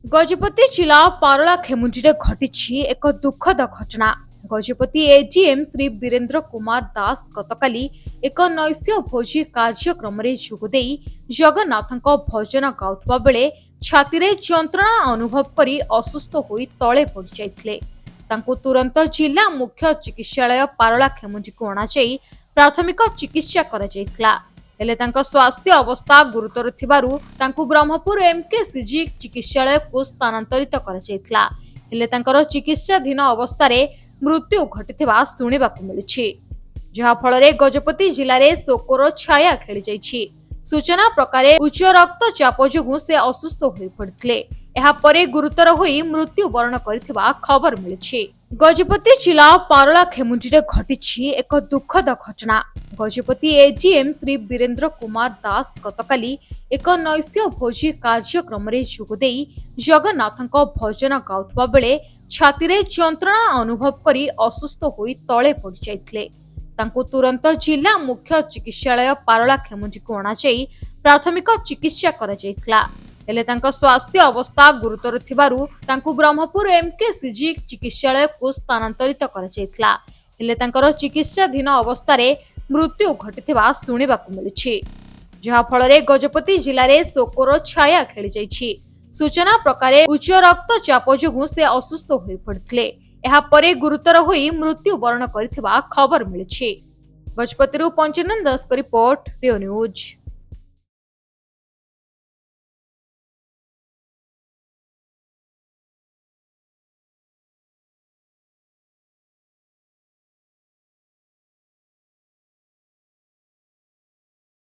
गजपति जिला पारला खेमुंडी घटी एक दुखद घटना। गजपति एजीएम श्री वीरेंद्र कुमार दास गतकाली एक नैश्य भोजी कार्यक्रम जोगदे जगन्नाथ भजन गाउथबा बेले छाती रे जंत्रणा अनुभव करी असुस्थ होई तळे पड़ जाइथिले। तांको तुरंत जिला मुख्य चिकित्सालय पारला खेमुंडी को अणाई प्राथमिक चिकित्सा करा जाइथिला। हेले तांका स्वास्थ्य अवस्था गुरुतर थिबारु तांकु ब्रह्मपुर एमकेसीजी चिकित्सालय को स्थानांतरित करा जाइथिला। हेले तांकर चिकित्साधीन अवस्था मृत्यु घटिथिबा सुनिबाकु मिलिछि, जहा फଳରେ गजपति जिल्ला रे शोकर छाया खेली जाइछि। सूचना प्रकार उच्च रक्तचाप जोगु से असुस्थ होई पड़िथिले। एहा परे गुरुतर होई मृत्यु वरण करथिबा खबर मिलिछि। गजपति जिला पारला खेमुंडी घटी एक दुखद घटना। गजपति एजीएम श्री वीरेंद्र कुमार दास गतकाली एक नैश्य भोजी कार्यक्रम जोगदे जगन्नाथ भजन गाउथबा बेले छाती रे जंत्रणा अनुभव करी असुस्थ होई तळे पड़ जाइथिले। तांको तुरंत जिला मुख्य चिकित्सालय पारला खेमुंडी को अणाई प्राथमिक चिकित्सा करा जाइथिला। हेले तांका स्वास्थ्य अवस्था गुरुतर थिबारु तांकु ब्रह्मपुर एमकेसीजी चिकित्सालय को स्थानांतरित करा जाइथिला। हेले तांकर चिकित्साधीन अवस्था मृत्यु घटिथिबा सुनिबाकु मिलिछि, जहा फଳରେ गजपति जिल्ला रे शोकर छाया खेली जाइछि। सूचना प्रकार उच्च रक्तचाप जोगु से असुस्थ होई पड़िथिले। एहा परे गुरुतर होई मृत्यु वरण करथिबा खबर मिलिछि। गजपतिरु पंचनंद दास रिपोर्ट रियो न्यूज।